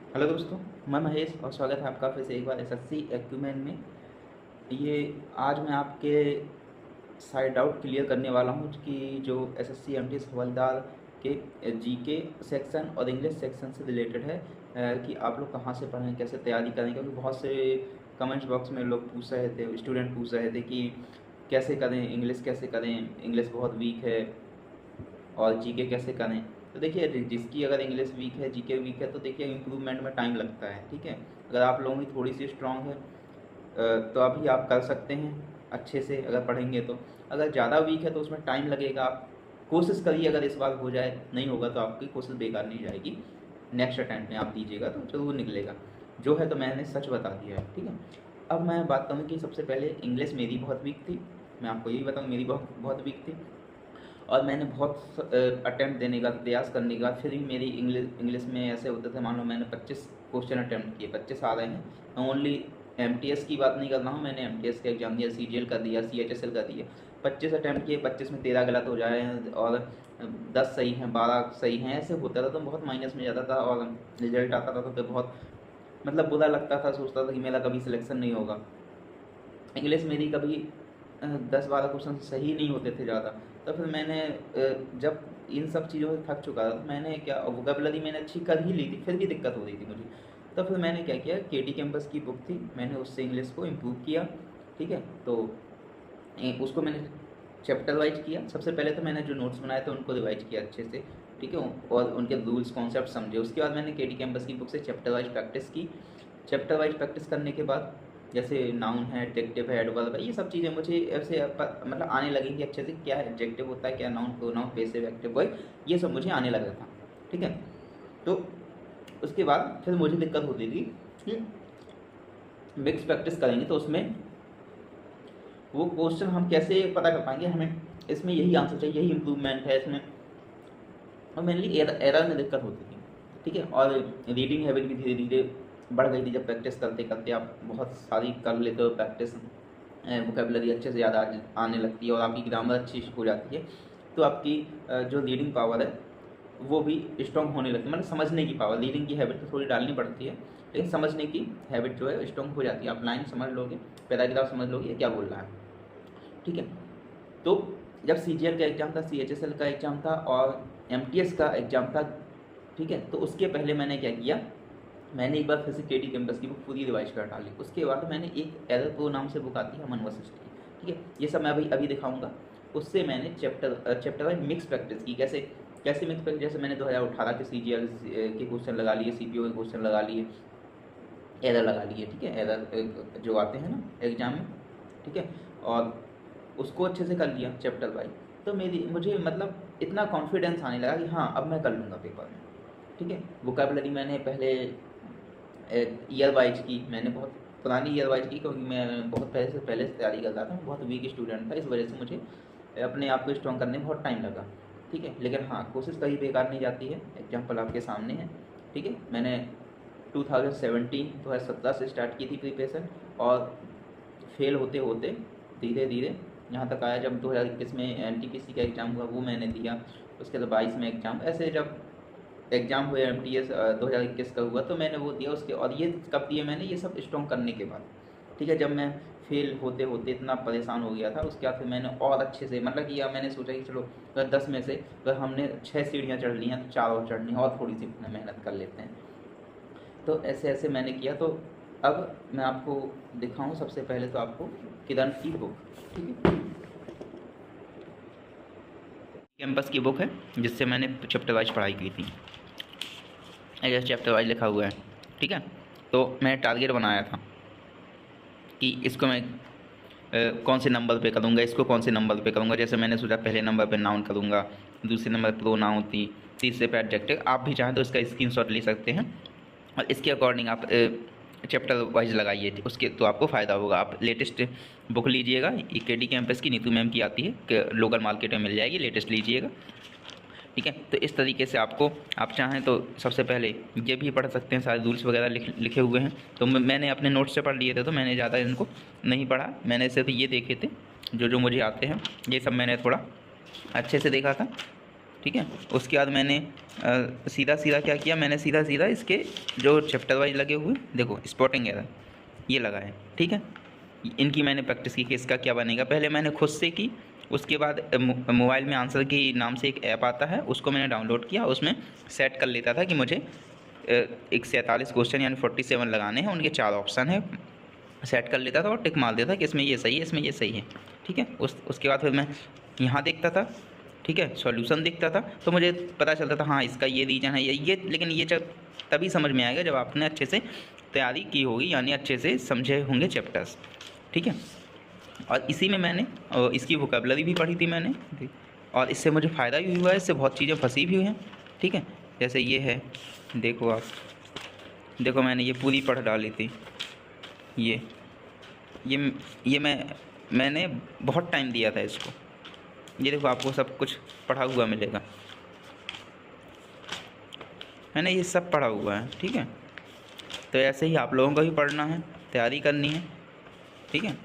Hello दोस्तों, मैं महेश और स्वागत है आपका फिर से एक बार एसएससी एक्यूमेन में। ये आज मैं आपके सारे डाउट क्लियर करने वाला हूँ कि जो एसएससी एमटीएस हवलदार के जीके सेक्शन और इंग्लिश सेक्शन से रिलेटेड है, कि आप लोग कहाँ से पढ़ें, कैसे तैयारी करें। क्योंकि बहुत से कमेंट्स बॉक्स में लोग पूछ रहे थे, स्टूडेंट पूछ रहे थे कि कैसे करें, इंग्लिश कैसे करें, इंग्लिश बहुत वीक है और जीके कैसे करें। तो देखिए, जिसकी अगर इंग्लिश वीक है, जीके वीक है, तो देखिए इम्प्रूवमेंट में टाइम लगता है। ठीक है, अगर आप लोगों की थोड़ी सी स्ट्रांग है तो अभी आप कर सकते हैं अच्छे से अगर पढ़ेंगे तो। अगर ज़्यादा वीक है तो उसमें टाइम लगेगा। आप कोशिश करिए, अगर इस बार हो जाए, नहीं होगा तो आपकी कोशिश बेकार नहीं जाएगी। नेक्स्ट अटैम्प्ट में आप दीजिएगा तो ज़रूर निकलेगा। जो है तो मैंने सच बता दिया है। ठीक है, अब मैं बात करूँ कि सबसे पहले इंग्लिश मेरी बहुत वीक थी। मैं आपको यही बताऊँ, मेरी बहुत बहुत वीक थी और मैंने बहुत अटैम्प्ट देने का प्रयास करने के बाद फिर भी मेरी इंग्लिश में ऐसे होते थे, मान लो मैंने 25 क्वेश्चन अटैम्प्ट किए, 25 आ रहे हैं। मैं ओनली एमटीएस की बात नहीं कर रहा हूँ, मैंने एमटीएस का एग्जाम दिया, सीजीएल का दिया, सीएचएसएल का दिया। 25 अटैम्प्ट किए, 25 में 13 गलत हो जाए और 10 सही हैं, 12 सही हैं, ऐसे होता था। तो बहुत माइनस में जाता था और रिजल्ट आता था तो फिर बहुत मतलब बुरा लगता था, सोचता था कि मेरा कभी सिलेक्शन नहीं होगा। इंग्लिश मेरी कभी 10-12 क्वेश्चन सही नहीं होते थे ज़्यादा। तो फिर मैंने जब इन सब चीज़ों से थक चुका था तो मैंने क्या, वोकेबलरी मैंने अच्छी कर ही ली थी, फिर भी दिक्कत हो रही थी मुझे। तो फिर मैंने क्या किया, केटी कैंपस की बुक थी, मैंने उससे इंग्लिश को इम्प्रूव किया। ठीक है, तो उसको मैंने चैप्टर वाइज किया। सबसे पहले तो मैंने जो नोट्स बनाए थे उनको रिवाइज किया अच्छे से। ठीक है, और उनके रूल्स कॉन्सेप्ट समझे। उसके बाद मैंने केटी कैंपस की बुक से चैप्टर वाइज प्रैक्टिस की। चैप्टर वाइज प्रैक्टिस करने के बाद जैसे नाउन है, एडजेक्टिव है, एडवर्ब है, ये सब चीज़ें मुझे ऐसे मतलब आने लगी कि अच्छे से क्या एडजेक्टिव होता है, क्या noun, pronoun, passive, active verb, ये सब मुझे आने लगा था। ठीक है, तो उसके बाद फिर मुझे दिक्कत होती थी कि मिक्स प्रैक्टिस करेंगे तो उसमें वो क्वेश्चन हम कैसे पता कर पाएंगे, हमें इसमें यही आंसर चाहिए, यही इम्प्रूवमेंट है इसमें। और मेनली एरर में दिक्कत होती थी। ठीक है, और रीडिंग हैबिट भी धीरे धीरे बढ़ गई थी। जब प्रैक्टिस करते करते आप बहुत सारी कर लेते हो प्रैक्टिस, वोकेबलरी अच्छे से ज़्यादा आने लगती है और आपकी ग्रामर अच्छी हो जाती है, तो आपकी जो रीडिंग पावर है वो भी स्ट्रॉन्ग होने लगती है। मतलब समझने की पावर, रीडिंग की हैबिट तो थोड़ी डालनी पड़ती है, लेकिन समझने की हैबिट जो है स्ट्रॉन्ग हो जाती है। आप लाइन समझ लोगे, पैराग्राफ समझ लोगे क्या बोल रहा है। ठीक है, तो जब सीजीएल का एग्ज़ाम था, सीएचएसएल का एग्ज़ाम था और एमटीएस का एग्ज़ाम था। ठीक है, तो उसके पहले मैंने क्या किया, मैंने एक बार फिर से केटी कैंपस की बुक पूरी रिवाइज कर डाली। उसके बाद मैंने एक एरर प्रो नाम से बुक आती है, अमन वशिष्ठ की। ठीक है, ये सब मैं अभी दिखाऊंगा। उससे मैंने चैप्टर वाइज मिक्स प्रैक्टिस की। कैसे कैसे मिक्स प्रैक्टिस, जैसे मैंने 2018 के सीजीएल के क्वेश्चन लगा लिए, सीपीओ के क्वेश्चन लगा लिए, एरर लगा लिए। ठीक है, एरर जो आते हैं ना एग्जाम में। ठीक है, और उसको अच्छे से कर लिया चैप्टर वाइज। तो मुझे मतलब इतना कॉन्फिडेंस आने लगा कि हाँ अब मैं कर लूँगा पेपर में। ठीक है, वोकेबलरी मैंने पहले ईयर वाइज की, मैंने बहुत पुरानी ईयर वाइज की, क्योंकि मैं बहुत पहले से तैयारी कर रहा था। मैं बहुत वीक स्टूडेंट था, इस वजह से मुझे अपने आप को स्ट्रॉन्ग करने में बहुत टाइम लगा। ठीक है, लेकिन हाँ कोशिश कभी बेकार नहीं जाती है। एग्जाम्पल आपके सामने है। ठीक है, मैंने 2017 से स्टार्ट की थी प्रिपरेशन और फेल होते होते धीरे धीरे यहाँ तक आया। जब 2021 में एनटीपीसी का एग्ज़ाम हुआ वो मैंने दिया। उसके बाद 22 में एग्ज़ाम, ऐसे जब एग्ज़ाम हुए एमटीएस 2021 का हुआ तो मैंने वो दिया। उसके और ये कब दिए मैंने, ये सब स्ट्रॉन्ग करने के बाद। ठीक है, जब मैं फेल होते होते इतना परेशान हो गया था, उसके बाद फिर मैंने और अच्छे से मतलब किया। मैंने सोचा कि चलो अगर 10 में से अगर हमने 6 सीढ़ियाँ चढ़ ली हैं तो 4 और चढ़नी है और थोड़ी सी मेहनत कर लेते हैं। तो ऐसे ऐसे मैंने किया। तो अब मैं आपको दिखाऊं, सबसे पहले तो आपको किरण की बुक। ठीक है, कैंपस की बुक है जिससे मैंने चैप्टर वाइज पढ़ाई की थी। ऐसे चैप्टर वाइज लिखा हुआ है। ठीक है, तो मैंने टारगेट बनाया था कि इसको मैं कौन से नंबर पे करूँगा, इसको कौन से नंबर पे करूँगा। जैसे मैंने सोचा पहले नंबर पे नाउन करूँगा, दूसरे नंबर पर प्रोनाउन थी, तीसरे पे एडजेक्टिव। आप भी चाहें तो इसका स्क्रीनशॉट ले सकते हैं और इसके अकॉर्डिंग आप चैप्टर वाइज लगाइए, उसके तो आपको फ़ायदा होगा। आप लेटेस्ट बुक लीजिएगा, ये केडी कैंपस की नीतू मैम की आती है कि लोकल मार्केट में मिल जाएगी, लेटेस्ट लीजिएगा। ठीक है, तो इस तरीके से आपको, आप चाहें तो सबसे पहले ये भी पढ़ सकते हैं, सारे रूल्स वगैरह लिखे हुए हैं। तो मैंने अपने नोट्स से पढ़ लिए थे, तो मैंने ज़्यादा इनको नहीं पढ़ा, मैंने सिर्फ ये देखे थे जो जो मुझे आते हैं, ये सब मैंने थोड़ा अच्छे से देखा था। ठीक है। उसके बाद मैंने सीधा सीधा क्या किया, मैंने सीधा सीधा इसके जो चैप्टर वाइज लगे हुए देखो स्पॉटिंग एरर ये लगा है, ठीक है। इनकी मैंने प्रैक्टिस की कि इसका क्या बनेगा। पहले मैंने खुद से की, उसके बाद मोबाइल में आंसर की नाम से एक ऐप आता है, उसको मैंने डाउनलोड किया। उसमें सेट कर लेता था कि मुझे 147 क्वेश्चन यानी 47 लगाने हैं, उनके 4 ऑप्शन है, सेट कर लेता था और टिक मार देता कि इसमें ये सही है, इसमें ये सही है, ठीक है। उसके बाद फिर मैं यहाँ देखता था, ठीक है, सॉल्यूशन देखता था, तो मुझे पता चलता था हाँ इसका ये रीजन है ये। लेकिन ये जब तभी समझ में आएगा जब आपने अच्छे से तैयारी की होगी, यानी अच्छे से समझे होंगे चैप्टर्स, ठीक है। और इसी में मैंने इसकी वोकेबलरी भी पढ़ी थी मैंने, और इससे मुझे फ़ायदा भी हुआ है, इससे बहुत चीज़ें फंसी भी हुई हैं, ठीक है। जैसे ये है, देखो आप, देखो मैंने ये पूरी पढ़ डाली थी, ये मैंने बहुत टाइम दिया था इसको। ये देखो आपको सब कुछ पढ़ा हुआ मिलेगा, मैंने ये सब पढ़ा हुआ है, ठीक है। तो ऐसे ही आप लोगों को भी पढ़ना है, तैयारी करनी है, ठीक है।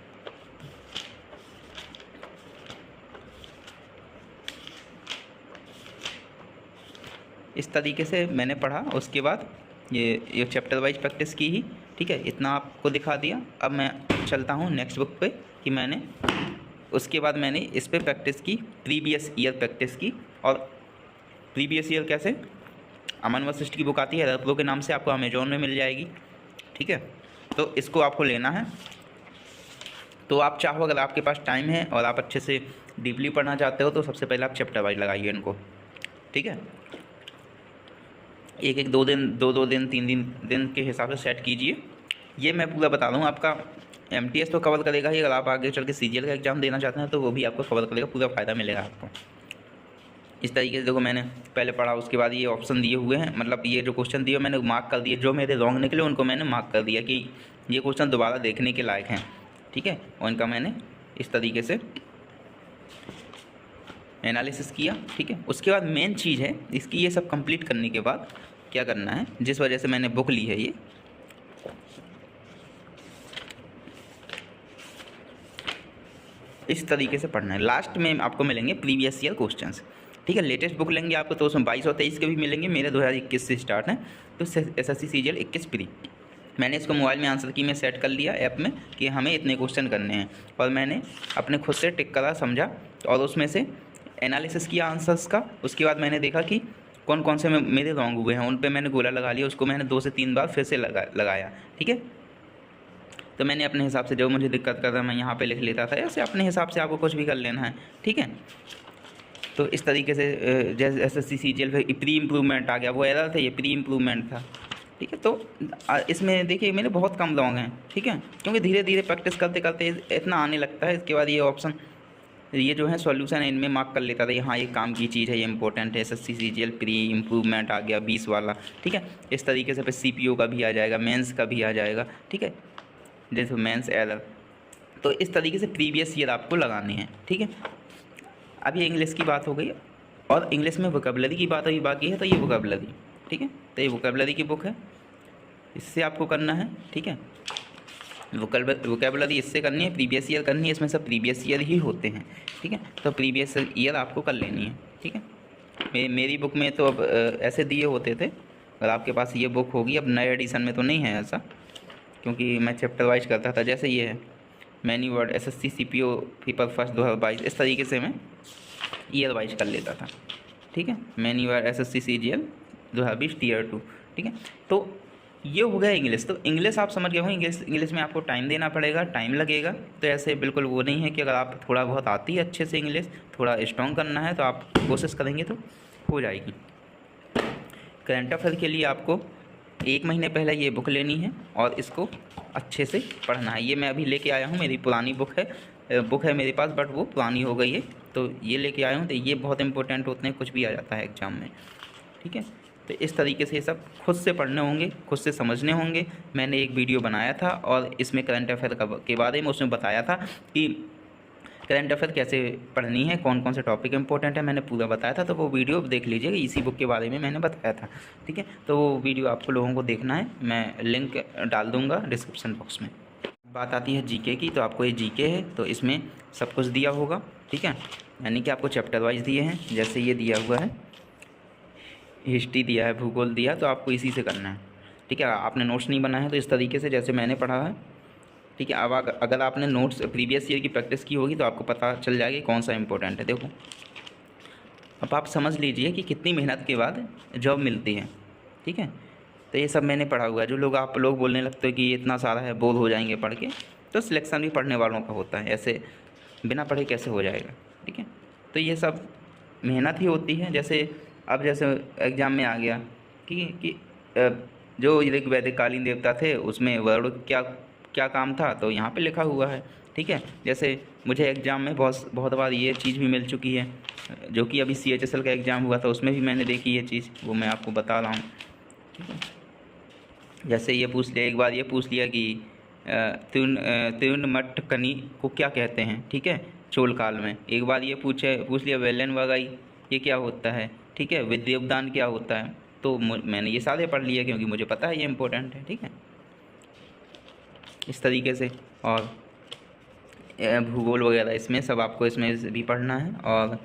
इस तरीके से मैंने पढ़ा। उसके बाद ये चैप्टर वाइज प्रैक्टिस की ही, ठीक है। इतना आपको दिखा दिया। अब मैं चलता हूँ नेक्स्ट बुक पे कि मैंने उसके बाद मैंने इस पे प्रैक्टिस की, प्रीवियस ईयर प्रैक्टिस की। और प्रीवियस ईयर कैसे, अमन वशिष्ठ की बुक आती है रत्लो के नाम से, आपको अमेजोन में मिल जाएगी, ठीक है। तो इसको आपको लेना है। तो आप चाहो, अगर आपके पास टाइम है और आप अच्छे से डीपली पढ़ना चाहते हो, तो सबसे पहले आप चैप्टर वाइज लगाइए इनको, ठीक है। एक 2 दिन 3 दिन के हिसाब से सेट कीजिए। ये मैं पूरा बता दूँ, आपका MTS तो कवर करेगा ही, अगर आप आगे चल के CGL का एग्ज़ाम देना चाहते हैं तो वो भी आपको कवर करेगा, पूरा फ़ायदा मिलेगा आपको। इस तरीके से देखो मैंने पहले पढ़ा, उसके बाद ये ऑप्शन दिए हुए हैं, मतलब ये जो क्वेश्चन दिए मैंने मार्क कर दिए, जो मेरे रॉन्ग निकले उनको मैंने मार्क कर दिया कि ये क्वेश्चन दोबारा देखने के लायक हैं, ठीक है। और इनका मैंने इस तरीके से एनालिसिस किया, ठीक है। उसके बाद मेन चीज़ है इसकी, ये सब कंप्लीट करने के बाद क्या करना है, जिस वजह से मैंने बुक ली है ये, इस तरीके से पढ़ना है। लास्ट में आपको मिलेंगे प्रीवियस ईयर क्वेश्चंस, ठीक है। लेटेस्ट बुक लेंगे आपको तो उसमें 22 और 23 के भी मिलेंगे, मेरे 2021 से स्टार्ट हैं। तो SSC CGL 21 प्री, मैंने इसको मोबाइल में आंसर की में सेट कर लिया ऐप में कि हमें इतने क्वेश्चन करने हैं, और मैंने अपने खुद से टिक करा, समझा, और उसमें से एनालिसिस किया आंसर्स का। उसके बाद मैंने देखा कि कौन कौन से मेरे रॉन्ग हुए हैं, उन पे मैंने गोला लगा लिया, उसको मैंने 2 से 3 बार फिर से लगाया, ठीक है। तो मैंने अपने हिसाब से जो मुझे दिक्कत कर रहा मैं यहाँ पे लिख लेता था, ऐसे अपने हिसाब से आपको कुछ भी कर लेना है, ठीक है। तो इस तरीके से जैसे SSC CGL फिर प्री इम्प्रूवमेंट आ गया, वो एरर था, ये प्री इम्प्रूवमेंट था, ठीक है। तो इसमें देखिए मेरे बहुत कम रॉन्ग हैं, ठीक है, क्योंकि धीरे धीरे प्रैक्टिस करते करते इतना आने लगता है। इसके बाद ये ऑप्शन, ये जो है सॉल्यूशन है, इनमें मार्क कर लेता था, हाँ ये काम की चीज़ है, ये इंपॉर्टेंट है। SSC CGL प्री इम्प्रूवमेंट आ गया 20 वाला, ठीक है। इस तरीके से फिर CPO का भी आ जाएगा, मेंस का भी आ जाएगा, ठीक है, जैसे मेंस एरर। तो इस तरीके से प्रीवियस ईयर आपको लगाने हैं, ठीक है। अब ये इंग्लिश की बात हो गई, और इंग्लिश में वोकेबलरी की बात अभी बाकी है। तो ये वोकेबलरी, ठीक है, तो ये वोकेबलरी की बुक है, इससे आपको करना है, ठीक है। वोकेबलरी इससे करनी है, प्रीवियस ईयर करनी है, इसमें सब प्रीवियस ईयर ही होते हैं, ठीक है। तो प्रीवियस ईयर आपको कर लेनी है, ठीक है। मेरी बुक में तो अब ऐसे दिए होते थे, अगर आपके पास ये बुक होगी, अब नए एडिशन में तो नहीं है ऐसा, क्योंकि मैं चैप्टर वाइज करता था। जैसे ये है many word SSC CPO paper first 2022, इस तरीके से मैं ईयर वाइज कर लेता था, ठीक है। Many word SSC CGL 2020 Tier 2, ठीक है। तो ये हो गया इंग्लिश। तो इंग्लिश आप समझ गए हो, इंग्लिश में आपको टाइम देना पड़ेगा, टाइम लगेगा। तो ऐसे बिल्कुल वो नहीं है कि अगर आप थोड़ा बहुत आती है अच्छे से इंग्लिश, थोड़ा स्ट्रॉन्ग करना है तो आप कोशिश करेंगे तो हो जाएगी। करंट अफेयर के लिए आपको 1 महीने पहले ये बुक लेनी है और इसको अच्छे से पढ़ना है। ये मैं अभी लेके आया हूँ, मेरी पुरानी बुक है मेरे पास, बट वो पुरानी हो गई है, तो ये लेके आया हूँ। तो ये बहुत इंपॉर्टेंट होते हैं, कुछ भी आ जाता है एग्ज़ाम में, ठीक है। तो इस तरीके से ये सब खुद से पढ़ने होंगे, खुद से समझने होंगे। मैंने एक वीडियो बनाया था और इसमें करंट अफेयर के बारे में उसमें बताया था कि करंट अफेयर कैसे पढ़नी है, कौन कौन से टॉपिक इंपॉर्टेंट है, मैंने पूरा बताया था। तो वो वीडियो देख लीजिएगा, इसी बुक के बारे में मैंने बताया था, ठीक है। तो वो वीडियो आपको लोगों को देखना है, मैं लिंक डाल दूँगा डिस्क्रिप्शन बॉक्स में। बात आती है जीके की, तो आपको ये जीके है तो इसमें सब कुछ दिया होगा, ठीक है। यानी कि आपको चैप्टर वाइज दिए हैं, जैसे ये दिया हुआ है हिस्ट्री दिया है, भूगोल दिया, तो आपको इसी से करना है, ठीक है। आपने नोट्स नहीं बनाया है तो इस तरीके से जैसे मैंने पढ़ा है, ठीक है। अब अगर आपने नोट्स प्रीवियस ईयर की प्रैक्टिस की होगी तो आपको पता चल जाएगा कि कौन सा इंपॉर्टेंट है। देखो अब आप समझ लीजिए कि कितनी मेहनत के बाद जॉब मिलती है, ठीक है। तो ये सब मैंने पढ़ा हुआ है। जो लोग आप लोग बोलने लगते हो कि ये इतना सारा है, बोर हो जाएंगे पढ़ के, तो सिलेक्शन भी पढ़ने वालों का होता है, ऐसे बिना पढ़े कैसे हो जाएगा, ठीक है। तो ये सब मेहनत ही होती है। जैसे अब जैसे एग्ज़ाम में आ गया कि जो ऋग्वैदिक कालीन देवता थे उसमें वरुण क्या क्या काम था, तो यहाँ पे लिखा हुआ है, ठीक है। जैसे मुझे एग्ज़ाम में बहुत बार ये चीज़ भी मिल चुकी है, जो कि अभी CHSL का एग्ज़ाम हुआ था उसमें भी मैंने देखी ये चीज़, वो मैं आपको बता रहा हूँ, ठीक है। जैसे ये पूछ लिया, एक बार ये पूछ लिया कि त्रिउन्नमट्टकनी को क्या कहते हैं, ठीक है, चोल काल में। एक बार ये पूछ लिया वेलन वगाई ये क्या होता है, ठीक है, विद्योपदान क्या होता है। तो मैंने ये सारे पढ़ लिए क्योंकि मुझे पता है ये इम्पोर्टेंट है, ठीक है। इस तरीके से और भूगोल वगैरह इसमें सब आपको इसमें भी पढ़ना है, और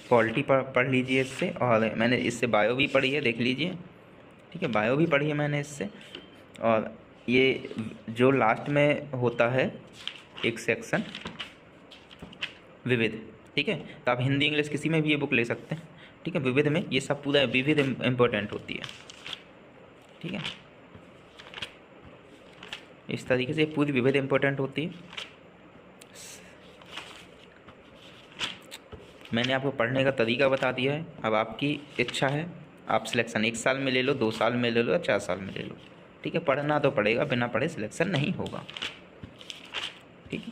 पॉलिटी पढ़ लीजिए इससे, और मैंने इससे बायो भी पढ़ी है, देख लीजिए, ठीक है, बायो भी पढ़ी है मैंने इससे। और ये जो लास्ट में होता है एक सेक्शन विविध, ठीक है, तो आप हिंदी इंग्लिश किसी में भी ये बुक ले सकते हैं, ठीक है। विविध में ये सब पूरा विविध इम्पोर्टेंट होती है, ठीक है। इस तरीके से पूरी विविध इम्पोर्टेंट होती है। मैंने आपको पढ़ने का तरीका बता दिया है। अब आपकी इच्छा है, आप सिलेक्शन 1 साल में ले लो, 2 साल में ले लो या 4 साल में ले लो, ठीक है। पढ़ना तो पड़ेगा, बिना पढ़े सिलेक्शन नहीं होगा, ठीक है।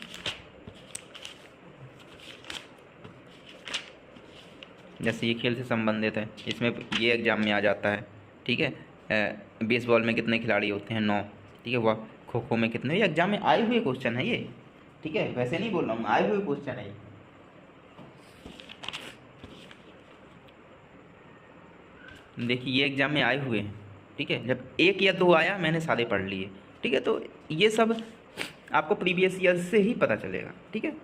जैसे ये खेल से संबंधित है, इसमें ये एग्ज़ाम में आ जाता है, ठीक है। बेसबॉल में कितने खिलाड़ी होते हैं, 9, ठीक है। वह खो खो में कितने, ये एग्ज़ाम में आए हुए क्वेश्चन है ये, ठीक है, वैसे नहीं बोल रहा हूँ, आए हुए क्वेश्चन है ये। देखिए ये एग्ज़ाम में आए हुए हैं, ठीक है। जब 1 या 2 आया मैंने सारे पढ़ लिए, ठीक है। तो ये सब आपको प्रीवियस ईयर से ही पता चलेगा, ठीक है।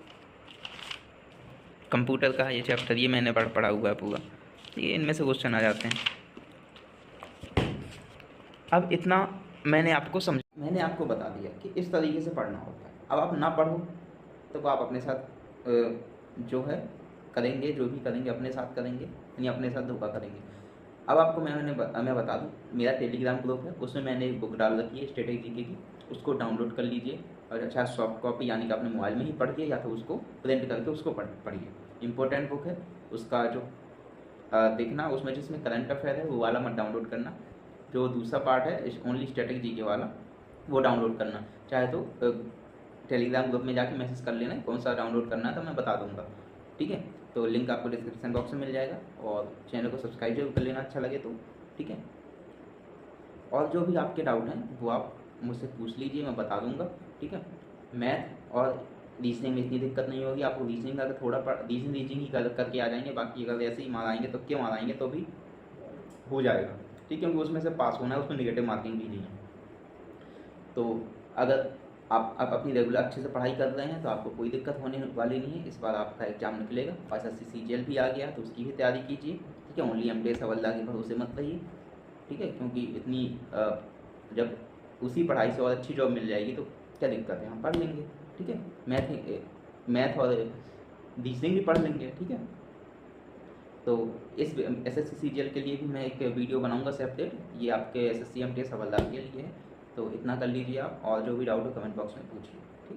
कंप्यूटर का ये चैप्टर ये मैंने पढ़ा हुआ है पूरा, ठीक है, इनमें से क्वेश्चन आ जाते हैं। अब इतना मैंने आपको बता दिया कि इस तरीके से पढ़ना होता है। अब आप ना पढ़ो तो आप अपने साथ जो है करेंगे, जो भी करेंगे अपने साथ करेंगे, यानी अपने साथ धोखा करेंगे। अब आपको मैं बता दूं, मेरा टेलीग्राम ग्रुप है, उसमें मैंने एक बुक डाल रखी है स्ट्रेटेजी की, उसको डाउनलोड कर लीजिए, और अच्छा सॉफ्ट कॉपी यानी कि अपने मोबाइल में ही पढ़िए या तो उसको प्रिंट करके उसको पढ़िए। इंपॉर्टेंट बुक है, उसका जो देखना उसमें जिसमें करंट अफेयर है वो वाला मत डाउनलोड करना, जो दूसरा पार्ट है ओनली स्ट्रेटेजी के वाला वो डाउनलोड करना। चाहे तो टेलीग्राम ग्रुप में जाके मैसेज कर लेना कौन सा डाउनलोड करना है, तो मैं बता दूंगा, ठीक है। तो लिंक आपको डिस्क्रिप्शन बॉक्स में मिल जाएगा, और चैनल को सब्सक्राइब जरूर कर लेना अच्छा लगे तो, ठीक है। और जो भी आपके डाउट हैं वो आप मुझसे पूछ लीजिए, मैं बता दूंगा, ठीक है। मैथ और रीजनिंग में इतनी दिक्कत नहीं होगी आपको। रीजनिंग अगर थोड़ा रीजनिंग ही करके आ जाएंगे, बाकी अगर ऐसे ही मार आएंगे तो क्यों मार आएंगे तो भी हो जाएगा, ठीक है, क्योंकि उसमें से पास होना है, उसमें नेगेटिव मार्किंग भी नहीं है। तो अगर आप अपनी रेगुलर अच्छे से पढ़ाई कर रहे हैं तो आपको कोई दिक्कत होने वाली नहीं है। इस बार आपका एग्जाम निकलेगा, और SSC CGL भी आ गया तो उसकी भी तैयारी कीजिए, ठीक है। ओनली MTS हवलदार के भरोसे मत रहिए, ठीक है, क्योंकि इतनी जब उसी पढ़ाई से और अच्छी जॉब मिल जाएगी तो क्या दिक्कत है, हम पढ़ लेंगे, ठीक है। मैथ और रीजनिंग भी पढ़ लेंगे, ठीक है। तो इस SSC CGL के लिए भी मैं एक वीडियो बनाऊंगा सेपरेट, ये आपके SSC MTS हवलदार के लिए है। तो इतना कर लीजिए आप, और जो भी डाउट हो कमेंट बॉक्स में पूछिए।